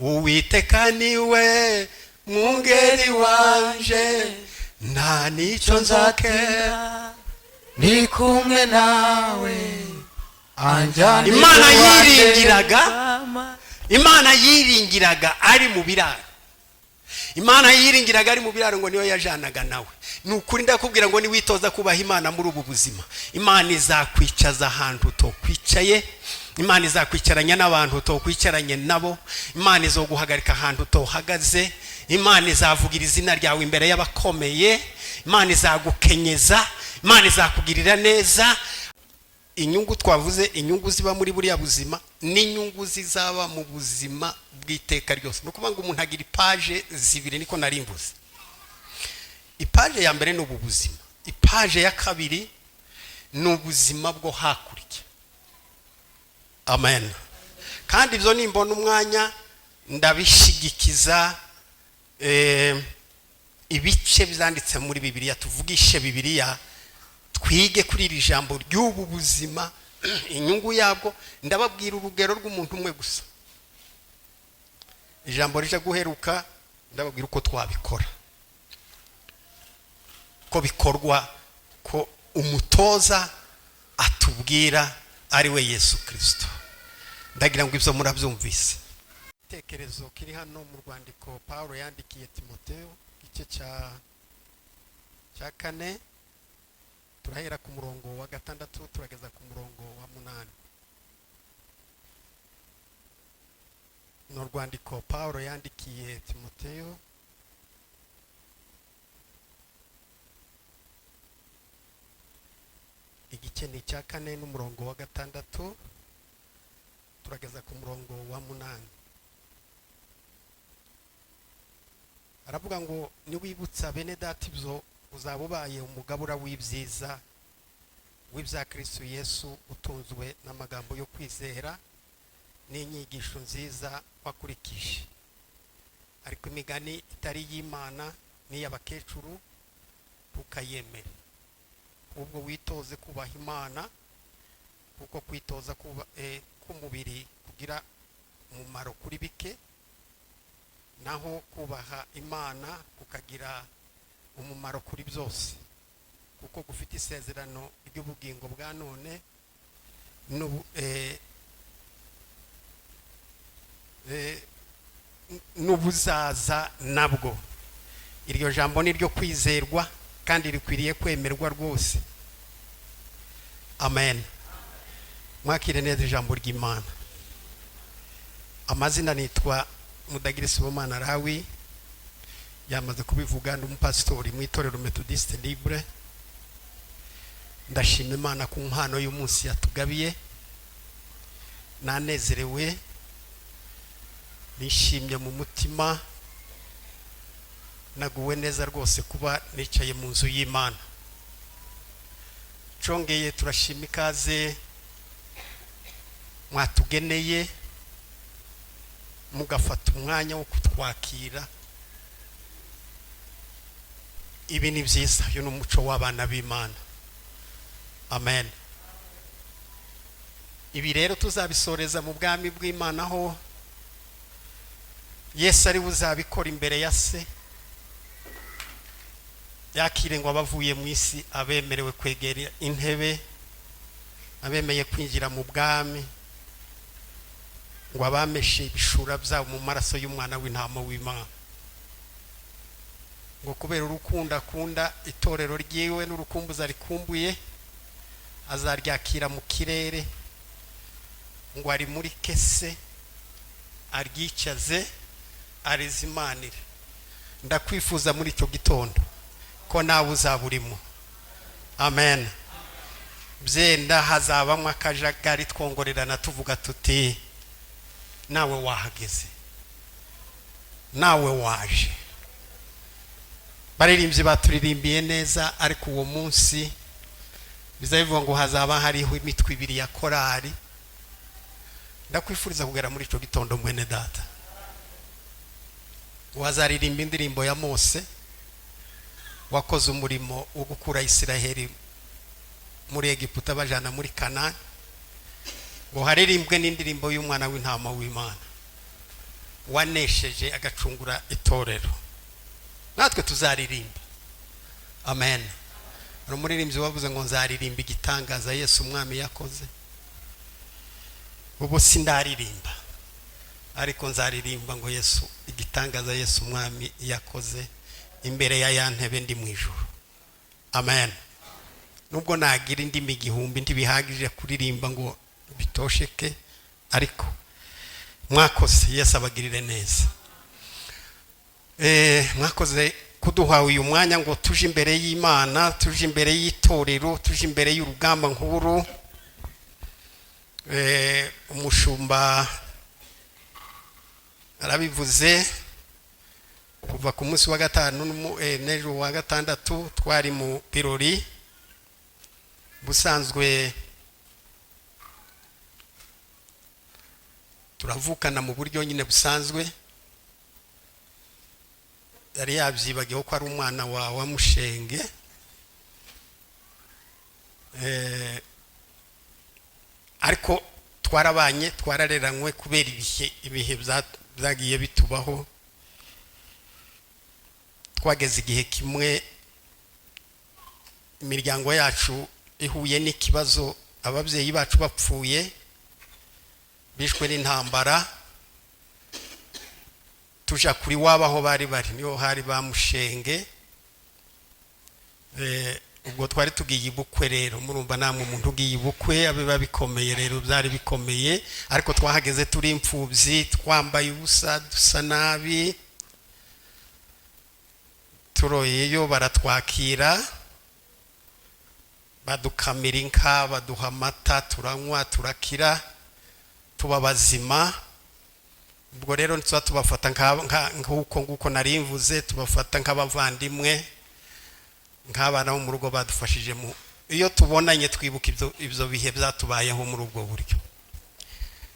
Uwiteka niwe mwungeri wanje, nta nicyo nzakena, ni kumwe nawe anjyana. Imana yiringiraga ari mu biraro. Imana yiringiraga ari mu biraro ngo niyo yajanaga nawe. Nukuri ndakubwira ngo niwitoza kubaha Imana muri ubu buzima, Imana izakwicaza ahantu utokwicaye, Imana izakwicaranya n'abantu utokwicaranye nabo, Imana izoguhagarika ahantu utohagaze, Imana izavugira izina ryawe imbere y'abakomeye, Imana izagukenyeza, Imana izakugirira neza. Inyungu twavuze, inyungu ziba muri buriya buzima n'inyungu zizaba mu buzima bw'iteka ryose. Nukuvuga ngo umuntu agira ipaje zibiri, niko narimvuze. Ipaje ya mbere ni ubu buzima, ipaje ya kabiri ni ubuzima bwo hakurya. Amen. Kandi ibyo nimbona umwanya ndabishigikiza. Ibice byanditse muri Bibiliya, tuvugishe Bibiliya, twige kuri iri jambo ry'ubu buzima, inyungu yabwo. Ndababwira urugero rw'umuntu umwe gusa, ijambo rije guheruka, ndababwira uko twabikora, ko bikorwa, ko umutoza atubwira ari we Yesu Kristo. Ndagira ngo ibyo murabyumvise. Igitekerezo kiri hano mu rwandiko Paulo yandikiye Timoteyo, igice cya 4, turahera ku murongo wa 6 turageza ku murongo wa 8. No rwandiko Paulo yandikiye Timoteyo, igice ni cya 4 n'umurongo wa 6 turageza ku murongo wa 8. Aravuga ngo niwibutsa bene data ibyo, uzaba ubaye umugabura w'ibyiza w'ibya Kristo Yesu, utunzwe n'amagambo yo kwizera n'inyigisho nziza wakurikije. Ariko imigani itari y'Imana n'iy'abakecuru tukayemere. Ubwo witoze kubaha Imana, kuko kwitoza k'umubiri kugira umumaro kuri bike, naho kubaha Imana kukagira umumaro kuri byose, kuko gufite isezerano ry'ubugingo bwa none n'ubuzaza nabwo. Iryo jambo ni ryo kwizerwa kandi rikwiriye kwemerwa rwose. Amen. Mwakire neza ijambo ry'Imana. Amazina nitwa Mudagire Sibomana Lawi, yamaze kubivuga, ndi umupasitori mu itorero Methodiste Libre. Ndashima Imana ku mpano y'umunsi yatugabiye, nanezerewe, nishimye mu mutima, naguwe neza rwose kuba nicaye mu nzu y'Imana. Congeye turashima ikaze mwatugeneye, mugafata umwanya wo kutwakira. Ibi ni byiza, uyu ni umuco w'abana b'Imana. Amen. Ibi rero tuzabisoreza mu bwami bw'Imana, aho Yesu ari uzabikora imbere ya Se, yakire ngo abavuye mu isi abemerewe kwegera intebe, abemeye kwinjira mu bwami, ngo abameshe ibishura byabo mu maraso y'umwana w'intama w'Imana. Ngo kubera urukundo akunda itorero ryiwe n'urukumbuza rikumbuye, azaryakira mu kirere, ngo ari muri kese, aryicaze, arizimanire. Ndakwifuza muri icyo gitondo ko nawe uzaburimo. Amen. Byenda hazabamwe akajagari twongorerana tuvuga tuti nawe wahageze, nawe waje. Baririmbyi baturirimbiye neza, ariko uwo munsi bizabivuga ngo hazaba hariho imitwe ibiri ya korari. Ndakwifuriza kugera muri icyo gitondo mwene data. Wazaririmba indirimbo ya Mose wakoze umurimo wo gukura Isiraheli muri Egiputa bajana muri Kanani, ngo haririmbwe n'indirimbo y'umwana w'intama w'Imana. wanesheje agacungura itorero. Natwe tuzaririmba. Amen. Umuririmbyi wavuze ngo nzaririmba igitangaza Yesu umwami yakoze. Ubu sindaririmba, ariko nzaririmba ngo Yesu igitangaza Yesu umwami yakoze imbere ya yantebe ndi mu ijuru. Amen. Nubwo nagira indimi igihumbi ntibihagije kuririmba ngo bitosheke, ariko mwakoze. Yesu abagirire neza. Mwakoze kuduha uyu mwanya ngo tuje imbere y'Imana, tuje imbere y'itorero, tuje imbere y'urugamba nkuru. Umushumba arabivuze kuva ku munsi wa gatanu n'ejo wa gatandatu twari mu birori. Busanzwe turavukana mu buryo nyine busanzwe. Yari yabyibagiwe ko ari umwana wa Mushenge. Ariko twarabanye, twarareranywe kubera ibihe byagiye bitubaho. Twageze igihe kimwe imiryango yacu ihuye n'ikibazo, ababyeyi bacu bapfuye bishwe n'intambara. Tuja kuri wabaho bari niho hari ba Mushenge. Ubwo twari tugiye ibukwe rero, murumva namwe umuntu ugiye ibukwe abiba bikomeye. Rero byari bikomeye, ariko twahageze turi imfubyi, twambaye ubusa, dusa nabi. Turoyeyo baratwakira, badukamira inka, baduha amata, turanywa, turakira, tuba bazima. Ubwo rero nitwa tubafata nk'uko narimvuze, tubafata nk'abavandimwe, nk'abana bo mu rugo badufashije. Iyo tubonanye twibuka ibyo bihe byatubayeho muri ubwo buryo.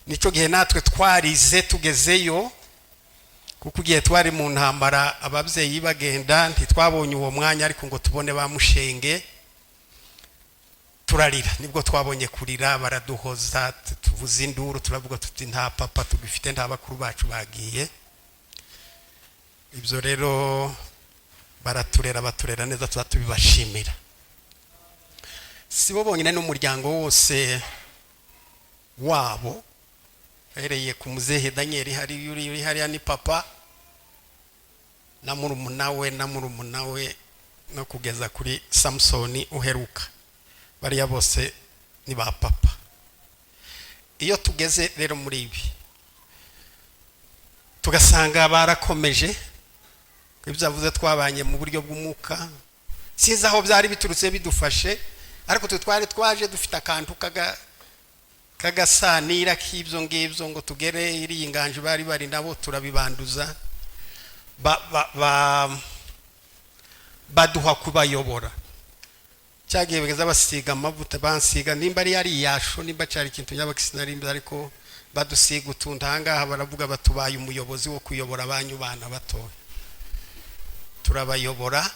Nico gihe natwe twarize tugezeyo, kuko igihe twari mu ntambara ababyeyi bagenda ntitwabonye uwo mwanya, ariko ngo tubone ba Mushenge turarira. Nibwo twabonye kurira, baraduhoza, tuvuza induru, turavuga tuti nta papa tugifite, nta bakuru bacu bagiye. Ibyo rero baturera neza, tubibashimira. Sibo bonyine n'umuryango wose wabo, hereye ku muzehe Daniel hariya ni papa na murumuna we no kugeza kuri Samsoni uheruka, bariya bose ni ba papa. Iyo tugeze rero muri ibi tugasanga barakomeje ibyavuze, twabanye mu buryo bw'umwuka. Sinzi aho byari biturutse bidufashe, ariko twari twaje dufite akantu kagasanira k'ibyo ngibyo ngo tugere iri inganje bari nabo turabibanduza. Baduha kubayobora. Cyagiye bageza basiga amavuta, bansiga nimba ari yasho, nimba cyari ikintu y'abakisinarimba, ariko badusiga utuntu. Ahangaha baravuga batubaye umuyobozi wo kuyobora abanyu bana batoya. Turabayobora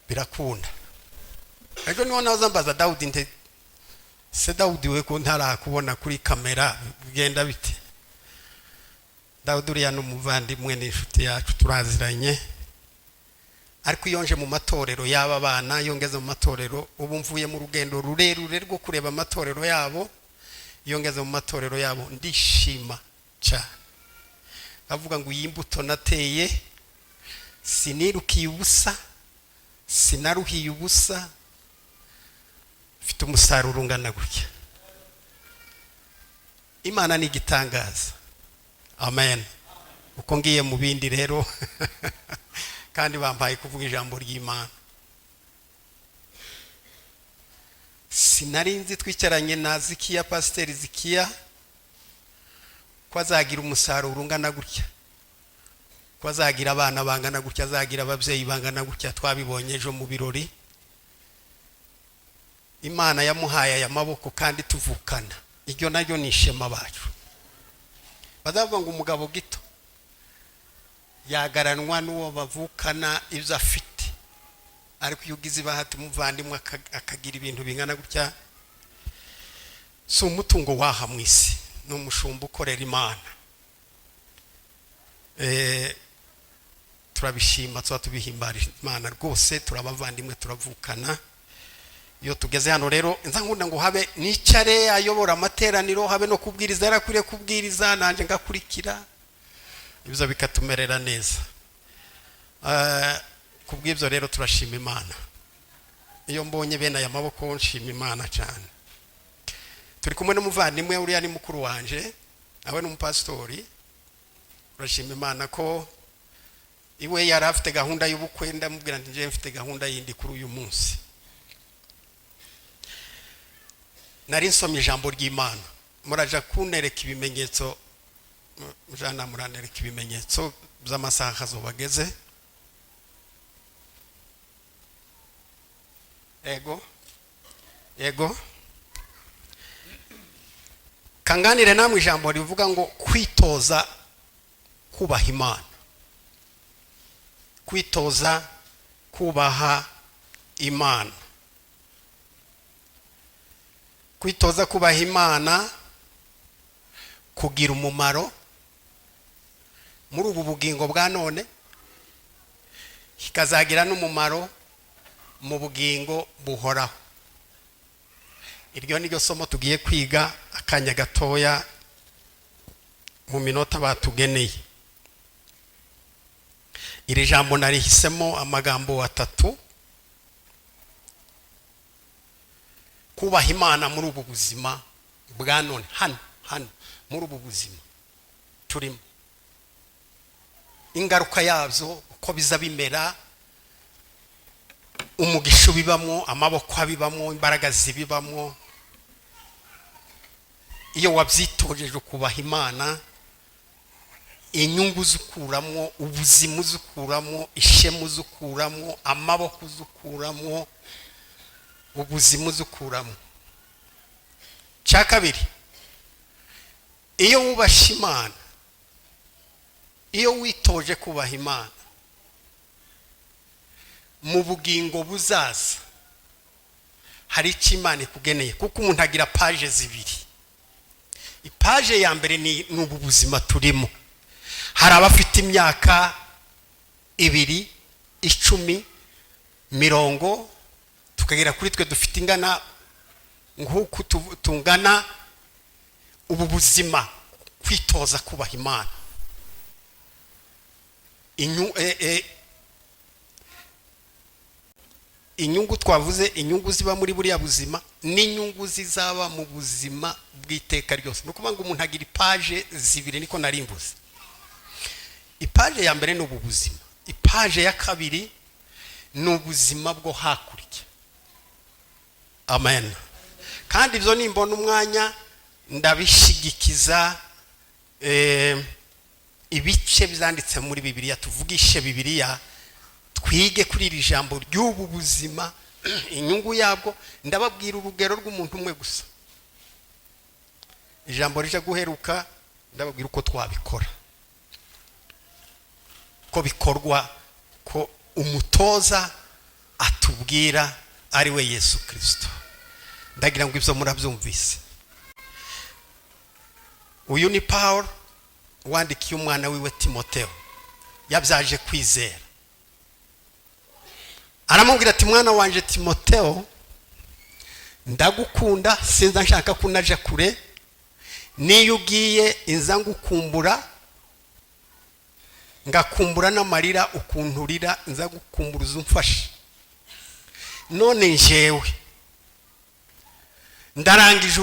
birakunda. Ejo niho naza mbaza Dawudi nte se Dawudi we ko ntarakubona kuri kamera bigenda bite? Dawudi uriya n'umuvandimwe n'inshuti yacu turaziranye, ariko yonje mu matorero y'aba bana, yongeze mu matorero. Ubu mvuye mu rugendo rurerure rwo kureba amatorero yabo, yongeze mu matorero yabo, ndishima cyane. Avuga ngo iyi mbuto nateye sinirukiye ubusa, sinaruhiye ubusa, mfite umusaruro ungana gutya. Imana ni igitangaza. Amen. Uko ngiye mu bindi rero kandi bambaye kuvuga ijambo ry'Imana. Sinarinzi twicaranye na Zikiya, Pasiteri Zikiya, ko azagira umusaruro ungana gutya, ko azagira abana bangana gutya, azagira ababyeyi bangana gutya. Twabibonye ejo mu birori. Imana yamuhaye aya maboko kandi tuvukana. Iryo naryo ni ishema bacu. Badavuga ngo umugabo gito yagaranwa n'uwo bavukana ibyo afite, ariko iyo ugize bahati umuvandimwe akagira ibintu bingana gutya, si umutungo waha mu isi, ni umushumba ukorera Imana. turabishima tuba tubihimbarira Imana rwose, turabavandimwe turavukana. Iyo tugeze hano rero nza nkunda ngo habe nicare ayobora amateraniro, habe no kubwiriza, yarakwiriye kubwiriza nanje ngakurikira, ibyo bikatumerera neza. Kubw'ibyo rero turashima Imana. Iyo mbonye bene aya maboko nshima Imana cyane. Turi kumwe n'umuvandimwe uriya ni mukuru wanje, awe n'umupastori. Turashima Imana ko iwe yari afite gahunda y'ubukwe, ndamubwira nti nje mfite gahunda yindi kuri uyu munsi. Nari nsomye ijambo ry'Imana, muraja kunereka ibimenyetso, mujana muranereka ibimenyetso by'amasaha azobageze. Yego kanganire namwe ijambo rivuga ngo kwitoza kubaha Imana, kwitoza kubaha Imana, kwitoza kubaha Imana kugira umumaro muri ubu bugingo bwa none, kikazagira n'umumaro mu bugingo buhoraho. Iryo niryo somo tugiye kwiga akanya gatoya mu minota batugeneye. Iri jambo narihisemo amagambo atatu: kubaha Imana muri ubu buzima bwa none, hano muri ubu buzima turimo, ingaruka yabyo uko biza bimera, umugisho bibamo, amaboko abibamo, imbaraga zibibamo. Iyo wabyitojeje kubaha Imana, inyungu zukuramo, ubuzima zukuramo, ishemu zukuramo, amaboko zukuramo, ubuzima zukuramo. Cya kabiri, iyo wubasha Imana, iyo witoje kubaha Imana mu bugingo buzaza, hari icyo Imana ikugeneye, kuko umuntu agira paje zibiri. Ipaje ya mbere ni ubu buzima turimo. Hari abafite imyaka 2, 10, 20, tukagera kuri twe dufite ingana nk'uko tungana. Ubu buzima kwitoza kubaha Imana, inyungu twavuze, inyungu ziba muri buriya buzima n'inyungu zizaba mu buzima bw'iteka ryose. Nukuvuga ngo umuntu agira ipaje zibiri, niko narimbuze. Ipaje ya mbere ni ubu buzima, ipaje ya kabiri ni ubuzima bwo hakurya. Amen. Kandi ibyo nimbona umwanya ndabishigikiza. Ibice byanditse muri Bibiliya, tuvugishe Bibiliya, twige kuri iri jambo ry'ubu buzima, inyungu yabwo. Ndababwira urugero rw'umuntu umwe gusa, ijambo rije guheruka, ndababwira uko twabikora, ko bikorwa, ko umutoza atubwira ari we Yesu Kristo. Ndagira ngo ibyo murabyumvise. Uyu ni Paul wandikiye umwana wiwe Timotheo, yabyaje kwizera. Aramubwira ati, mwana wanje Timotheo, ndagukunda, sinza nshaka kunaja kure. Niyo ugiye inza ngukumbura, ngakumbura n'amarira ukuntu urira, nza gukumbura uzumfashe. None njewe ndarangije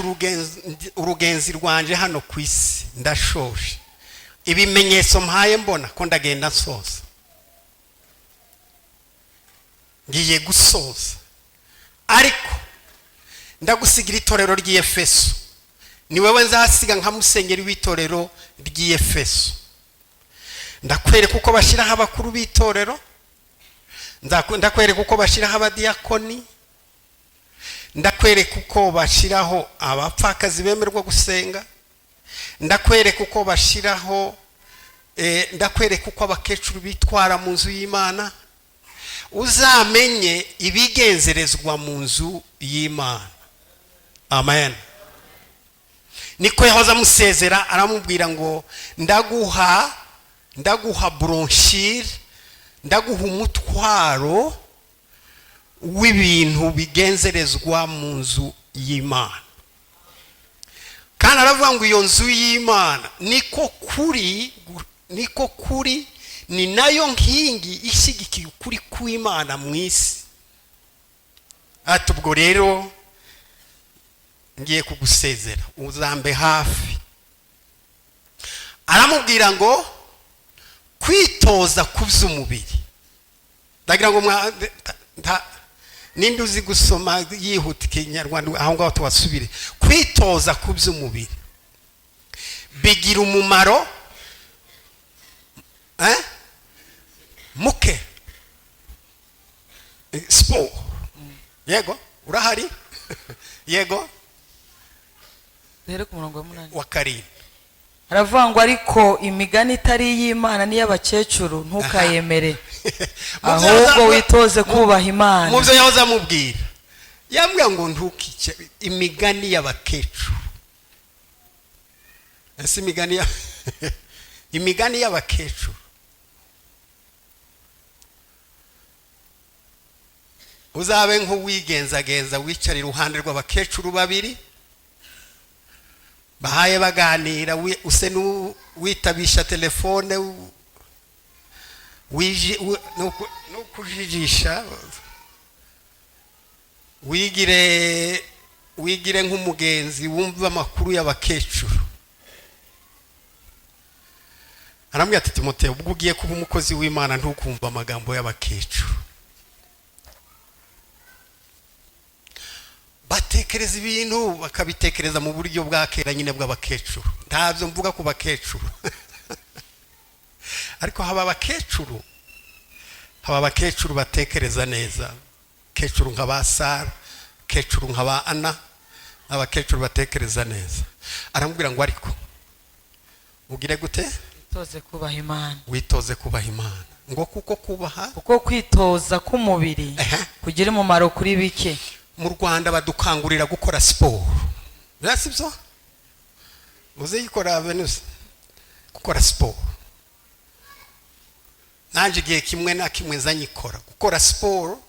urugenzi rwanje hano ku isi, ndashoje. Ibimenyetso mpaye mbona ko ndagenda nsoza, ngiye gusoza. Ariko ndagusigira itorero ry'Efeso, ni wewe nzasiga nka musenyeri w'itorero ry'Efeso. Ndakwereka uko bashiraho abakuru b'itorero, ndakwereka uko bashiraho abadiakoni, ndakwereka uko bashiraho abapfakazi bemerwa gusenga, ndakwereka uko bashiraho ndakwereka uko abakecuru bitwara mu nzu y'Imana. Uzamenye ibigenzerezwa mu nzu y'Imana. Amen. Niko yahoza musezera, aramubwira ngo ndaguha ndaguha bronchire, ndaguha umutwaro w'ibintu bigenzerezwa mu nzu y'Imana. Kandi aravuga ngo iyo nzu y'Imana niko kuri ni nayo nkingi ishyigikiye ukuri kw'Imana mu isi. Ati ubwo rero ngiye kugusezera, uzambe hafi. Aramubwira ngo kwitoza kuby'umubiri. Ndagira ngo ninde uzi gusoma yihuta Ikinyarwanda aho ngaho tuwasubire. Kwitoza kuby'umubiri bigira umumaro muke. Sport. Yego urahari? Yego rero ku murongo wa 8 wa karindwi aravuga ngo ariko imigani itari y'Imana n'iy'abakecuru ntukayemere, ahubwo witoze kubaha Imana. Mu byo yahoze amubwira yambwira ngo ntukice imigani y'abakecuru. Ese imigani y'abakecuru uzabe nk'uwigenzagenza wicara iruhande rw'abakecuru babiri bahaye baganira, use n'uwitabisha telefone no kujijisha, wigire nk'umugenzi wumva amakuru y'abakecuru. Arambwira ati Timoteyo, ubwo ugiye kuba umukozi w'Imana ntukumva amagambo y'abakecuru. Batekereza ibintu bakabitekereza mu buryo bwa kera nyine bw'abakecuru. Ntabyo mvuga ku bakecuru. Ariko haba abakecuru batekereza neza. Abakecuru nka ba Sara, abakecuru nka ba Ana, abakecuru batekereza neza. Aramubwira ngo ariko ugire gute? Witoze kubaha Imana. Witoze kubaha Imana. Ngo kuko kwitoza k'umubiri kugira umumaro kuri bike. Mu Rwanda badukangurira gukora siporo. Sibyo? Uzikora Venus gukora siporo. Nanje igihe kimwe na kimwe zanyikora. Gukora siporo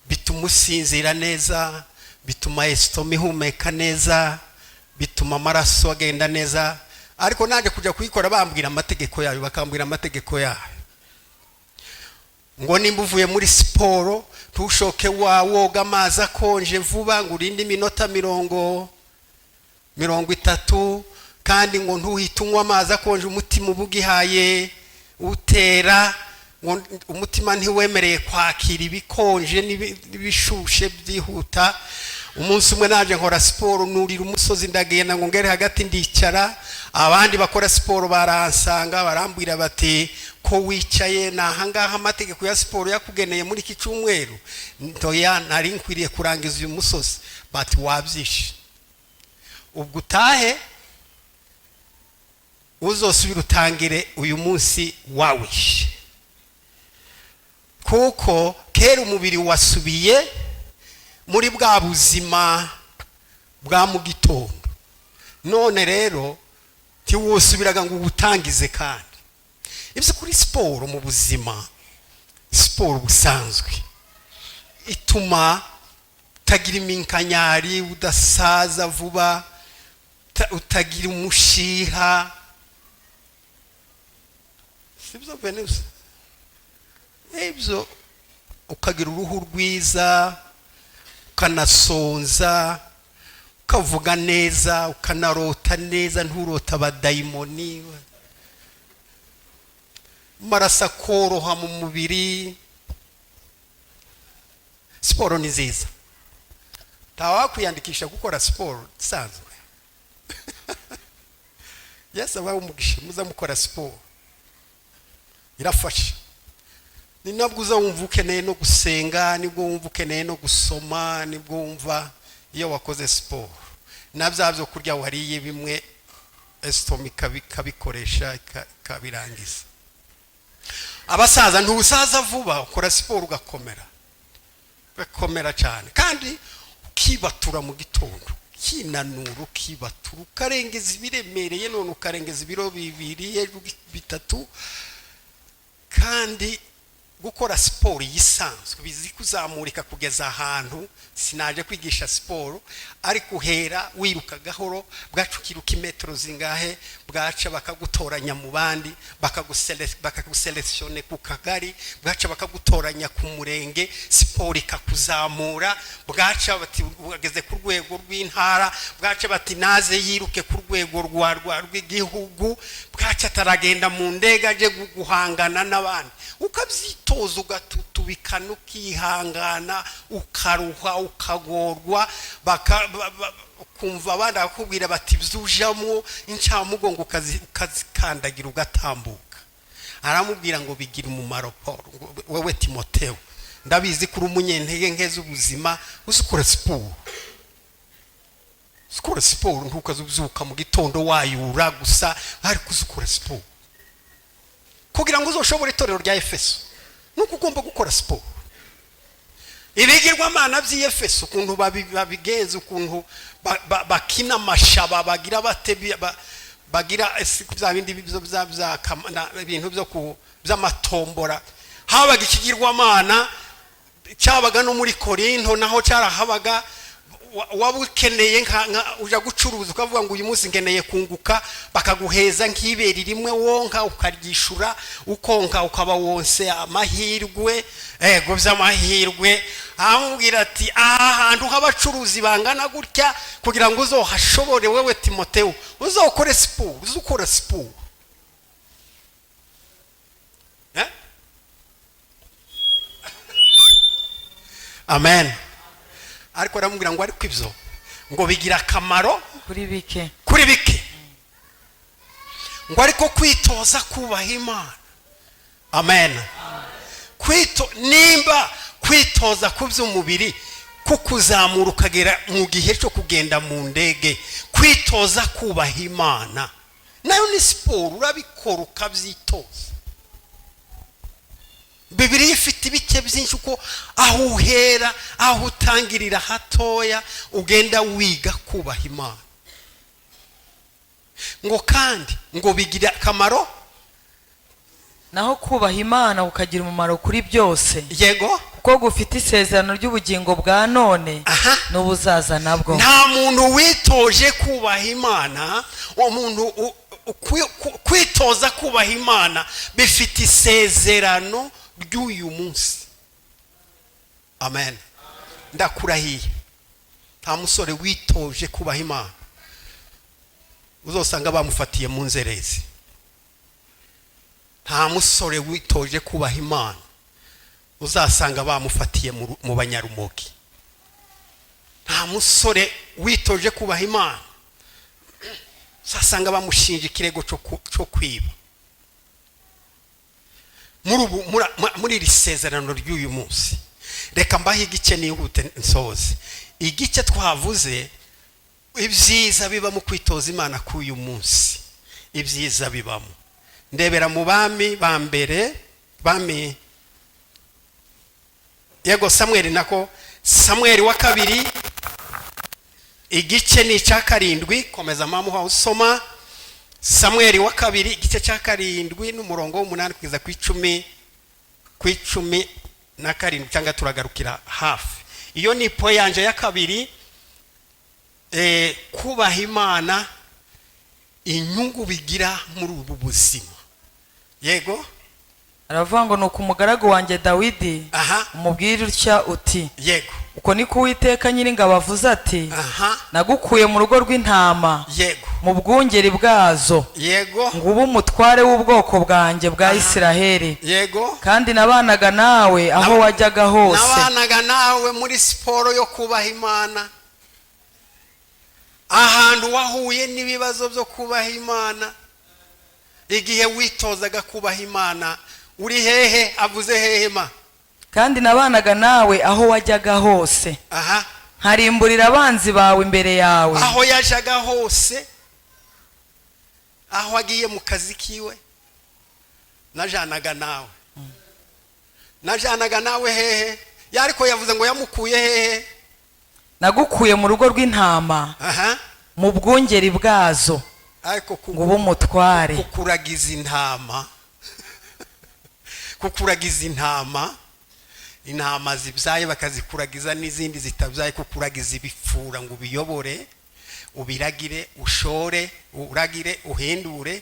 bituma usinzira neza, bituma esitoma ihumeka neza, bituma amaraso agenda neza. Ariko naje kujya kuyikora bambwira amategeko yayo, bakambwira amategeko yayo. Ngo nimba uvuye muri siporo ntushoke woga amazi akonje vuba ngo urinde iminota 30, kandi ngo ntuhite unywa amazi akonje umutima ubugihaye utera, ngo umutima ntiwemereye kwakira ibikonje n'ibishushe byihuta. Umunsi umwe naje nkora siporo nurira umusozi ndagenda ngo ngere hagati ndicara, abandi bakora siporo baransanga barambwira bati ko wicaye nahangaha amategeko ya siporo yakugeneye muri iki cyumweru. Ntoya nari nkwiriye kurangiza uyu musozi, bati wabyishe. Ubwo utahe uzosubira utangire uyu munsi wawishe, kuko kera umubiri wasubiye muri bwa buzima bwa mu gitondo. None rero tiwusubiraga ngo ubutangize. Kandi ibyo kuri siporo mu buzima, siporo busanzwe ituma utagira iminkanyari, udasaza vuba, utagira umushiha. Sibyo Venus? Ibyo ukagira uruhu rwiza, ukanasonza, ukavuga neza, ukanarota neza, nturota abadayimoni, marasa koroha mu mubiri. Siporo ni nziza, ntawakwiyandikisha gukora siporo isanzwe. Yes, abaho umugisha muza mukora siporo, irafasha. Ni nabwo uza wumva ukeneye no gusenga, nibwo wumva ukeneye no gusoma, nibwo wumva iyo wakoze siporo. Nabyabyo kurya wariye bimwe esitoma ikabikoresha ikabirangiza. Abasaza ntusaza vuba, ukora siporo ugakomera cyane, kandi ukibatura mu gitondo, ukinanura ukibatura ukarengeza ibiremereye none ukarengeza ibiro 2 bitatu kandi gukora siporo yisanzwe bizi kuzamurika kugeza ahantu sinaje kwigisha siporo ariko uhera wiruka gahoro bwacukiruka imetero zingahe bwaca bakagutoranya mu bandi bakaguselektione ku kagari bwaca bakagutoranya ku murenge siporo ikakuzamura bwaca bati ugeze ku rwego rw'intara bwaca bati naze yiruke ku rwego rw'igihugu bwaca taragenda mu ndege aje guhangana n'abandi ukabyitoza ugatutubikana ukihangana ukaruha ukagorwa kumva abandi bakubwira bati byujamo incamugongo ukazikandagira ugatambuka aramubwira ngo bigira umumaro Paul wewe Timotheo ndabizi kuri umunyentege nkeze ubuzima usukora siporo ntukazuzuka mu gitondo wayura gusa ari kuzukora siporo kugira ngo uzoshobore itorero rya Efeso nuko ugomba gukora siporo ibigirwamana by'Efeso ukuntu babigenza ukuntu bakina amashaba bagira bagira bya bindi ibintu byo by'amatombora habaga ikigirwamana cyabaga no muri Korinto naho cyarahabaga wabukeneye uja gucuruza ukavuga ngo uyu munsi ngeneye kunguka bakaguheza nk'iberi rimwe wonka ukaryishura ukonka ukaba wonse amahirwe ego by'amahirwe amubwira ati ahantu h'abacuruzi bangana gutya kugira ngo uzohashobore wewe Timotheo uzokore siporo uzukora siporo amen ariko aramubwira ngo ariko ibyo ngo bigira akamaro kuri bike ngo ariko kwitoza kubaha Imana amen nimba kwitoza ku by'umubiri kukuzamura ukagera mu gihe cyo kugenda mu ndege kwitoza kubaha Imana nayo ni siporo urabikora ukabyitoza Bibiliya ifite ibice byinshi uko aho uhera aho utangirira hatoya ugenda wiga kubaha Imana ngo kandi ngo bigira akamaro naho kubaha Imana ukagira umumaro kuri byose yego kuko gufite isezerano ry'ubugingo bwa none n'ubuzaza nabwo nta muntu witoje kubaha Imana umuntu kwitoza kubaha Imana bifite isezerano ry'uyu munsi amen ndakurahiye nta musore witoje kubaha Imana uzosanga bamufatiye mu nzerezi nta musore witoje kubaha Imana uzasanga bamufatiye mu banyarumogi nta musore witoje kubaha Imana uzasanga bamushinja ikirego cyo kwiba muri iri sezerano ry'uyu munsi reka mbahe igice nihute nsoze igice twavuze ibyiza biba mu kwitoza Imana k'uyu munsi ibyiza bibamo ndebera mu bami ba mbere bami yego Samuel wa kabiri igice ni cya 7 komeza mamuha usoma Samuel wa kabiri igice cya 7 n'umurongo w'8 kugeza ku 17 cyangwa turagarukira hafi iyo ni po yanje ya kabiri kubaha Imana inyungu bigira muri ubu buzima yego aravuga ngo nuko umugaragu wanjye Dawidi umubwira utya uti yego uko niko Uwiteka Nyiringabo avuze ati nagukuye mu rugo rw'intama yego mu bwungeri bwazo yego ngubu umutware w'ubwoko bwanjye bwa Isiraheli yego kandi nabanaga nawe aho wajyaga hose nabanaga nawe muri siporo yo kubaha Imana ahantu wahuye n'ibibazo byo kubaha Imana igihe witozaga kubaha Imana uri hehe avuze hehe ma kandi nabanaga nawe aho wajyaga hose harimburira abanzi bawe imbere yawe aho yajaga hose aho agiye mu kazi kiwe najanaga nawe hehe yariko yavuze ngo yamukuye hehe nagukuye mu rugo rw'intama mu bwungeri bwazo ariko ngo ube umutware. kukuragiza intama kukuragiza intama zibyaye bakazikuragiza n'izindi zitabyaye, kukuragiza ibifura ngo ubiyobore ubiragire ushore uragire uhindure.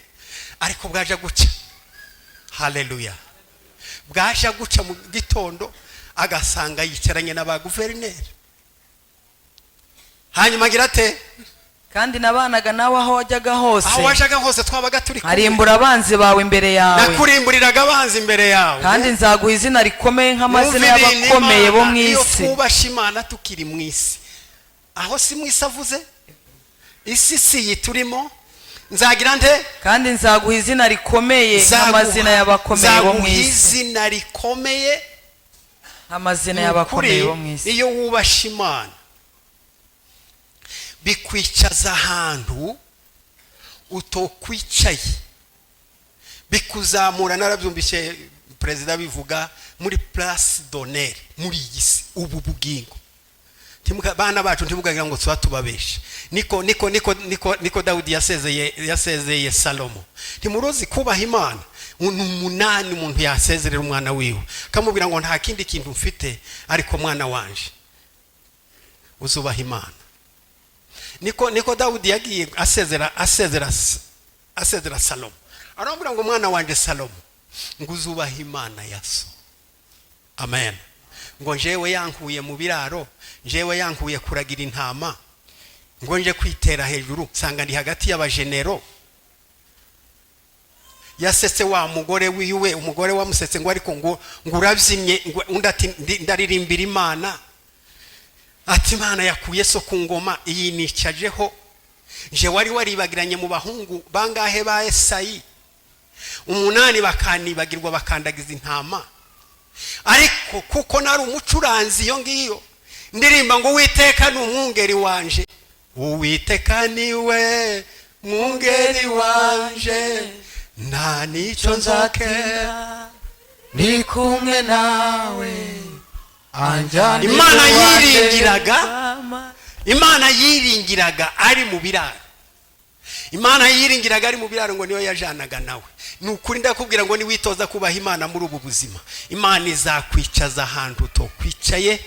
ariko bwaje guca, haleluya, bwaje guca mu gitondo agasanga yicaranye n'aba guverineri, hanyuma agira ate, kandi nabanaga nawe aho wajyaga hose, aho wajyaga hose twabaga turi kumwe, arimbura abanzi bawe imbere yawe, nakurimburiraga abanzi imbere yawe, kandi nzaguha izina rikomeye nk'amazina y'abakomeye bo mu isi. iyo twubasha Imana tukiri mu isi, aho si mu isi avuze, isi si iyi turimo, nzagira nte, kandi nzaguha izina rikomeye nk'amazina y'abakomeye bo mu isi, izina rikomeye nk'amazina y'abakomeye bo mu isi. iyo wubasha Imana bikwicaza ahantu utokwicaye, bikuzamura. narabyumvise perezida bivuga muri place d'honneur muri iyi si, ubu bugingo. bana bacu ntimugagira ngo tuba tubabeshe. niko Dawudi yasezeye Salomo. ntimurozi kubaha Imana umunani umuntu yasezerera umwana wiwe akamubwira ngo nta kindi kintu mfite ariko mwana wanje uzubaha Imana. niko Dawudi yagiye asezera Salomo, aramubwira ngo mwana wanje Salomo, ngo uzubaha Imana ya so. Amen. ngo njewe yankuye mu biraro, njewe yankuye kuragira intama, ngo nje kwitera hejuru nsanga ndi hagati y'abajenero. yasetse wa mugore wiwe, umugore wamusetse ngo ariko ngo urabyimye, undi ati ndaririmbira Imana, ati Imana yakuye so ku ngoma iyi nicajeho. nje wari waribagiranye mu bahungu bangahe ba Esayi 8 bakanibagirwa bakandagiza intama, ariko kuko nari umucuranzi iyo ngiyo ndirimba ngo Uwiteka ni umwungeri wanje, Uwiteka niwe mwungeri wanje, nta nicyo nzakena, ndi kumwe nawe anjani. Imana yiringiraga ari mu biraro, Imana yiringiraga ari mu biraro ngo niyo yajanaga nawe. Nukuri ndakubwira ngo niwitoza kubaha Imana muri ubu buzima, Imana izakwicaza ahantu utokwicaye,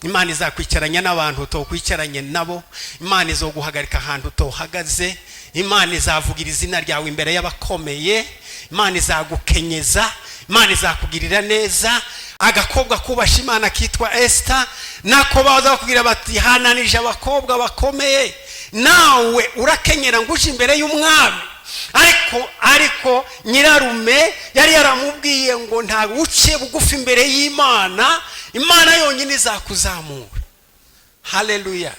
Imana izakwicaranya n'abantu utokwicaranye nabo, Imana izoguhagarika ahantu utohagaze, Imana izavugira izina ryawe imbere y'abakomeye, Imana izagukenyeza, Imana izakugirira neza. Agakobwa kubasha Imana kitwa Esther, nako baza kugira bati hananije abakobwa bakomeye, nawe urakenyera ngo uje imbere y'umwami. ariko nyirarume yari yaramubwiye ngo nta uce bugufi imbere y'Imana, Imana yonyine izakuzamura. Haleluya.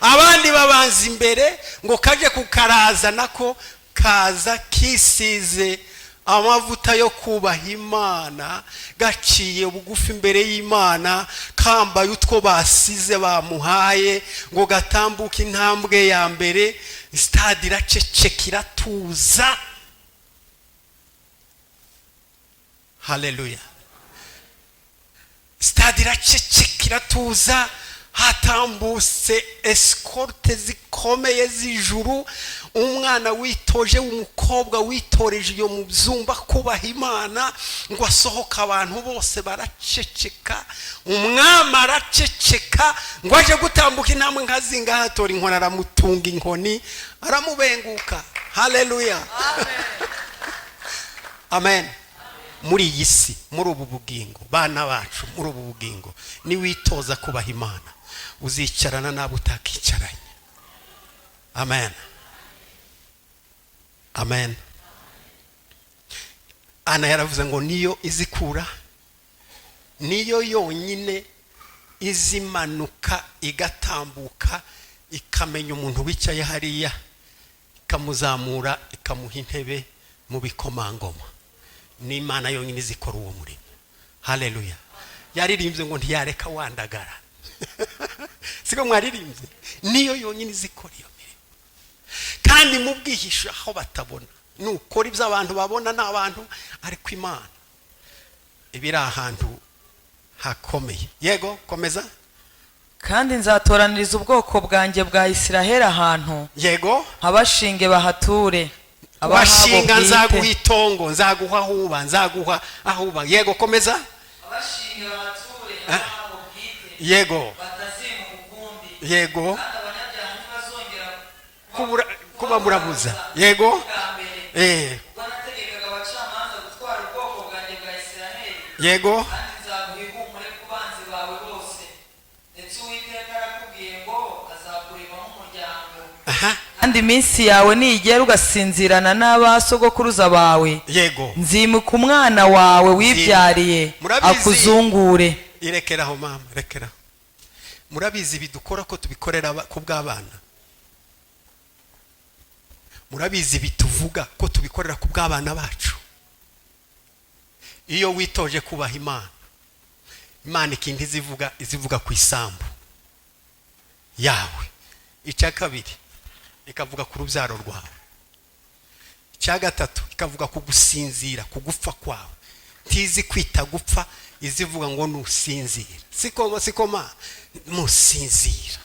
abandi babanza imbere ngo kaje kukaraza, nako kaza kisize amavuta yo kubaha Imana, gaciye bugufi imbere y'Imana, kambaye utwo basize bamuhaye ngo gatambuke intambwe ya mbere. Stade iraceceka iratuza. Haleluya. Stade iraceceka iratuza, hatambutse escorte zikomeye z'ijuru, umwana witoje w'umukobwa witoreje iyo mu byumba kubaha Imana, ngo asohoka abantu bose baraceceka, umwami araceceka, ngo aje gutambuka intambwe nkazinga hatora inkoni, aramutunga inkoni aramubenguka. Haleluya. Amen. muri iyi si, muri ubu bugingo, bana bacu, muri ubu bugingo niwitoza kubaha Imana uzicarana nabo utakicaranye. Amen. Amen. Ana yaravuze ngo niyo izikura, niyo yonyine izimanuka igatambuka ikamenya umuntu wicaye hariya, ikamuzamura ikamuha intebe mu bikomangoma. Ni Imana yonyine izikora uwo murimo. Haleluya. Yaririmbye ngo ntiyareka wandagara. Siko mwaririmbye? Niyo yonyine izikora iyo mirimo. Kandi mubwihisha aho batabona. Nukora ibyo abantu babona n'abantu, ariko Imana ibiri ahantu hakomeye. Yego, komeza. kandi nzatoraniriza ubwoko bwanjye bwa Isiraheli ahantu yego abashinge bahature abashinga nzaguha itongo nzaguha ahuba nzaguha ahuba yego komeza abashinge bahature abahabo bwite yego batazima ukundi yego kandi abanyabyaha ntibazongera kuba murabuza yego ubwo nategekaga abacamanza gutwara ubwoko bwanjye bwa Isiraheli yego kandi nzaguha ihumure ku banzi bawe bose ndetse Uwiteka arakubwiye ngo azakuremamo umuryango kandi iminsi yawe nigera ugasinzirana n'abasogokuruza bawe yego nzimuka umwana wawe wibyariye akuzungure. irekeraho mama rekeraho. Murabizi bidukora ko tubikorera ku bw'abana, murabizi bituvuga ko tubikorera ku bw'abana bacu. Iyo witoje kubaha Imana ikindi izivuga ku isambu yawe. Icya kabiri ikavuga ku rubyaro rwawe. Icya gatatu ikavuga ku gusinzira, ku gupfa kwawe. Tizi kwita gupfa, izivuga ngo nusinzira. Sikoma musinzira.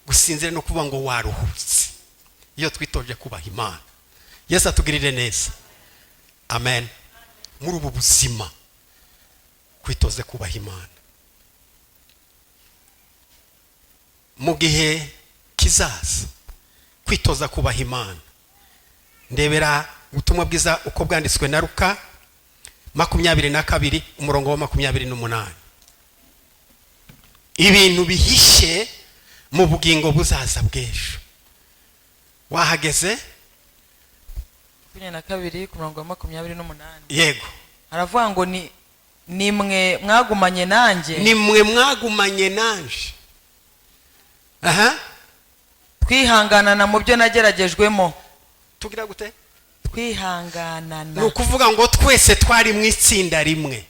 Gusinzira no kuvuga ngo waruhutse. Iyo twitoje kubaha Imana, Yesu atugirire neza. Amen. Muri ubu buzima kwitoze kubaha Imana. Mu gihe kizaza kwitoza kubaha Imana, ndebera ubutumwa bwiza uko bwanditswe na Luka 22 umurongo wa 28. Ibintu bihishe mu bugingo buzaza bw'ejo. Wahageze 22 ku murongo wa 28. Yego. Aravuga ngo nimwe mwagumanye nanjye. Nimwe mwagumanye nanje. Aha. Twihanganana mu byo nageragejwemo. Tugira gute? Twihanganana. Ni ukuvuga ngo twese twari mu itsinda rimwe.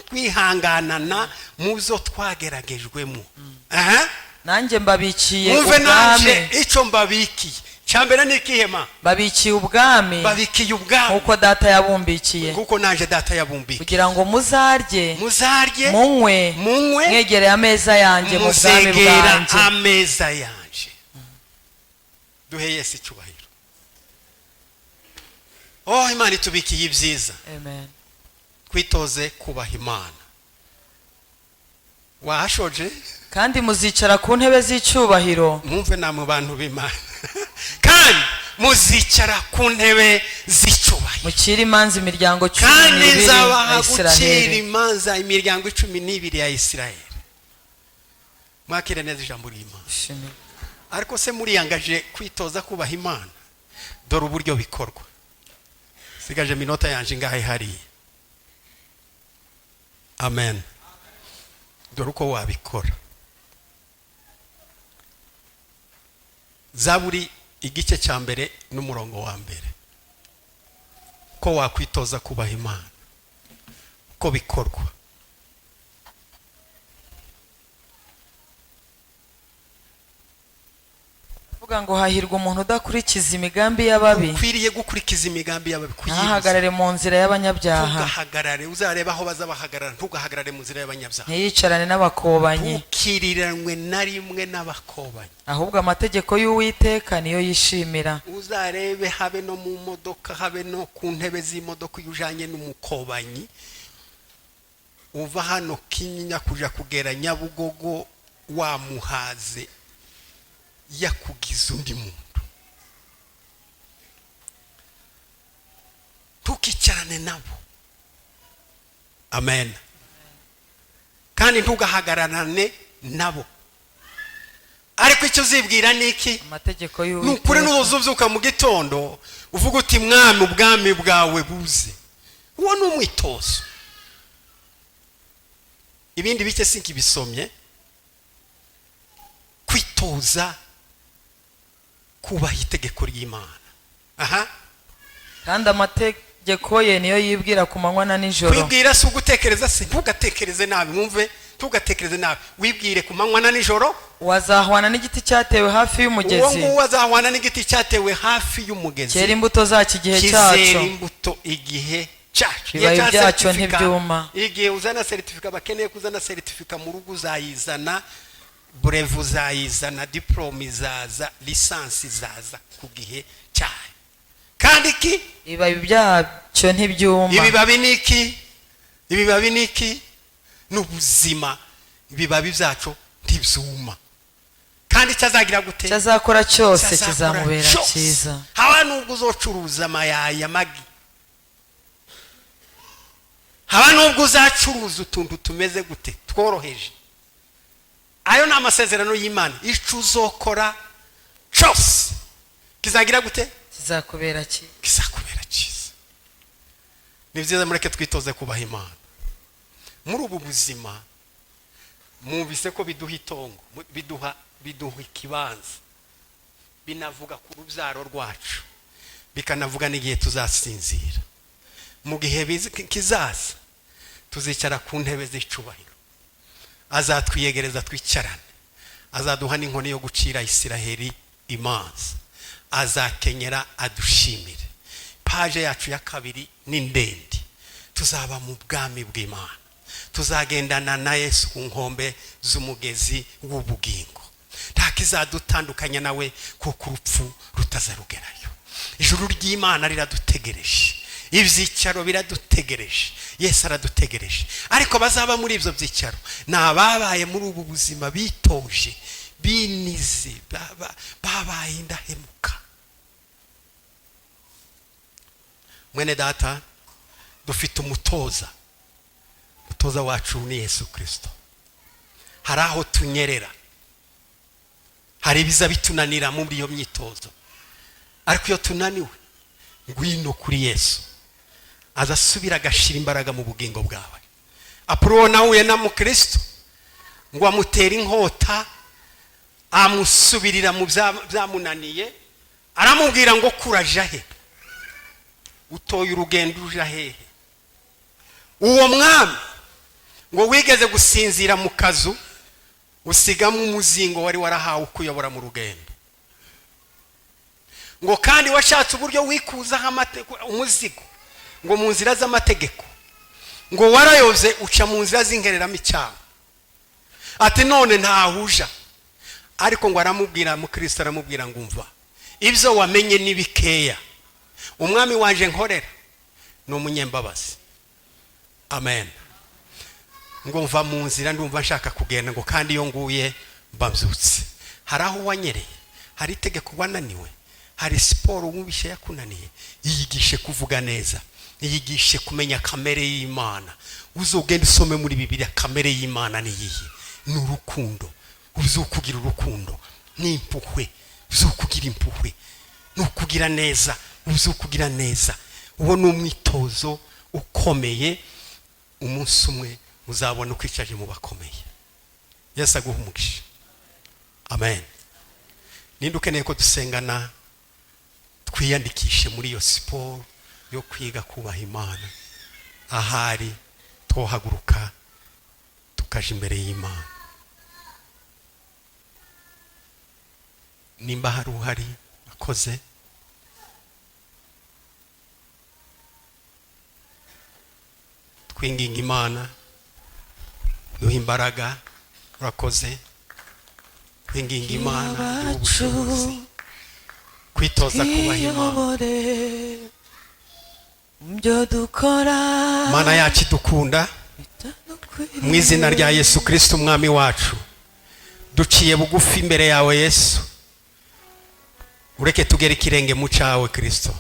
Twihanganana mu zo twageragejwemo. Aha. Nanjye mbabikiye ubwami. Mumve nanje icyo mbabikiye. Cyambere nikihema. Babikiye ubwami. Babikiye ubwami. Uko data yabumbikiye. Kuko nanje data yabumbikiye. Kugira ngo muzarye. Munywe. Mwegere ameza yanjye mu bwami bwanjye. Ameza yanjye. Duhe Yesu icyubahiro. Oh, Imana itubikiye ibyiza. Amen. Kwitoze kubaha Imana. Wahashoje? Kandi muzicara ku ntebe z'icyubahiro. Mwumve namwe bantu b'Imana. Kandi muzicara ku ntebe z'icyubahiro. Mucira imanza imiryango 12 kandi ya nzabaha gucira Isiraheli. imanza imiryango 12 ya Isiraheli. Mwakire neza ijambo ry'Imana. Ariko se muriyangaje kwitoza kubaha Imana? Dore uburyo bikorwa. Sigaje minota yanje ngahe hari. Amen. Dore uko wabikora. Zaburi igice cya mbere n'umurongo wa mbere. Ko wakwitoza kubaha Imana. Ko bikorwa. Vuga ngo hahirwa umuntu udakurikiza imigambi y'ababi. Ukwiriye gukurikiza imigambi y'ababi. Ntahagarare mu nzira y'abanyabyaha. Ntugahagarare, uzareba aho bazabahagarara, ntugahagarare mu nzira y'abanyabyaha. Ntiyicarane n'abakobanyi. Ntukiriranwe na rimwe n'abakobanyi. Ahubwo amategeko y'Uwiteka niyo yishimira. Uzarebe habe no mu modoka, habe no ku ntebe z'imodoka ujanye n'umukobanyi. Uva hano Kinyinya kuja kugera Nyabugogo wamuhaze yakugize undi muntu. Tukicarane nabo. Amen. Kandi ntugahagararane nabo. Ariko icyo uzibwira niki? Amategeko y'Uwiteka. Nukuri nuzubyuka mu gitondo uvuga uti mwami ubwami bwawe buze. Uwo ni umwitozo. Ibindi bike sinki bisomye. Kwitoza kubaha itegeko ry'Imana. Aha. Kandi amategeko ye niyo yibwira ku manywa na nijoro. Kwibwira si ugutekereza se, ntugatekereze nabi. Mwumve, ntugatekereze nabi. Wibwire ku manywa na nijoro. Wazahwana n'igiti cyatewe hafi y'umugezi. Uwo wazahwana n'igiti cyatewe hafi y'umugezi. Cyera imbuto zacyo igihe cyacu. Kizera imbuto igihe cyacu. ibibabi byacyo ntibyuma. igihe uzana certificate bakeneye kuzana certificate mu rugo uzayizana, breve uzayizana, diplome izaza, lisansi izaza ku gihe cyayo. kandi iki ibibabi byacyo ntibyuma. ibibabi ni iki n'ubuzima. ibibabi byacu ntibyuma, kandi cyazagira gute, cyazakora cyose kizamubera cyiza. haba nubwo uzocuruza amayaya amagi, haba nubwo uzacuruza utuntu tumeze gute tworoheje, ayo ni amasezerano y'Imana. icyo uzokora cyose kizagira gute, kizakubera cyiza. ni byiza mureke twitoze kubaha Imana muri ubu buzima. mwumvise ko biduha itongo, biduha ikibanza, binavuga ku rubyaro rwacu, bikanavuga n'igihe tuzasinzira. mu gihe kizaza tuzicara ku ntebe z'icubahiro, azatwiyegereza twicarane, azaduha n'inkoni yo gucira Isiraheli imanza, azakenyera adushimire. paje yacu ya kabiri ni ndende, tuzaba mu bwami bw'Imana, tuzagendana na Yesu ku nkombe z'umugezi w'ubugingo. nta kizadutandukanya nawe kuko urupfu rutazarugerayo. ijuru ry'Imana riradutegereje, ibyicaro biradutegereje, Yesu aradutegereje. ariko bazaba muri ibyo byicaro ni ababaye muri ubu buzima, bitoje, binize, babaye indahemuka. mwene data, dufite umutoza wacu ni Yesu Kristo. hari aho tunyerera, hari ibiza bitunanira muri iyo myitozo, ariko iyo tunaniwe, ngwino kuri Yesu, azasubira agashira imbaraga mu bugingo bwawe. Apolo nahuye na Mukristo ngo amutera inkota, amusubirira mu byamunaniye, aramubwira ngo kuraja he, utoye urugendo uja hehe. uwo mwami ngo wigeze gusinzira mu kazu, usigamo umuzingo wari warahawe kuyobora mu rugendo, ngo kandi washatse uburyo wikuzaho umuzigo, ngo mu nzira z'amategeko, ngo warayoze uca mu nzira z'inkereramo icyaha. ati none ntahuja, ariko ngo aramubwira, Mukristo aramubwira ngo umva, ibyo wamenye ni bikeya, umwami waje nkorera ni umunyembabazi. amen. ngo mva mu nzira, ndumva nshaka kugenda, ngo kandi iyo nguye mbabyutse. hari aho wanyereye, hari itegeko wananiwe, hari siporo wumvishe yakunaniye, yigishe kuvuga neza, yigishe kumenya kamere y'Imana. uzogenda usome muri Bibiliya, kamere y'Imana ni iyihe? ni urukundo. uzukugira urukundo, ni impuhwe, uzukugira impuhwe, ni ukugira neza, uzukugira neza. uwo ni umwitozo ukomeye. umunsi umwe uzabona ukwicaje mu bakomeye. Yesu aguha umugisha. amen. ninde ukeneye ko dusengana, twiyandikishe muri iyo siporo yo kwiga kubaha Imana. ahari twohaguruka tukaje imbere y'Imana. nimba hari uhari akoze, twinginga Imana duha imbaraga. urakoze. twinginga Imana duha ubushobozi, kwitoza kubaha Imana. Mana yacu idukunda, mu izina rya Yesu Kristo umwami wacu, duciye bugufi imbere yawe Yesu. ureke tugere ikirenge mu cyawe Kristo,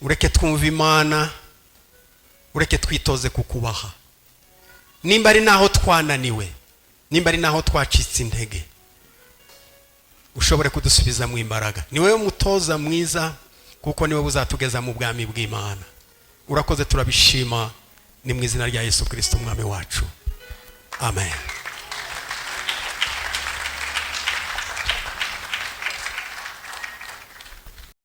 ureke twumve Imana, ureke twitoze kukubaha. nimba ari naho twananiwe, nimba ari naho twacitse intege, ushobore kudusubiza mu imbaraga. ni wowe mutoza mwiza, kuko ni wowe uzatugeza mu bwami bw'Imana. urakoze, turabishima, ni mu izina rya Yesu Kristo umwami wacu. amen.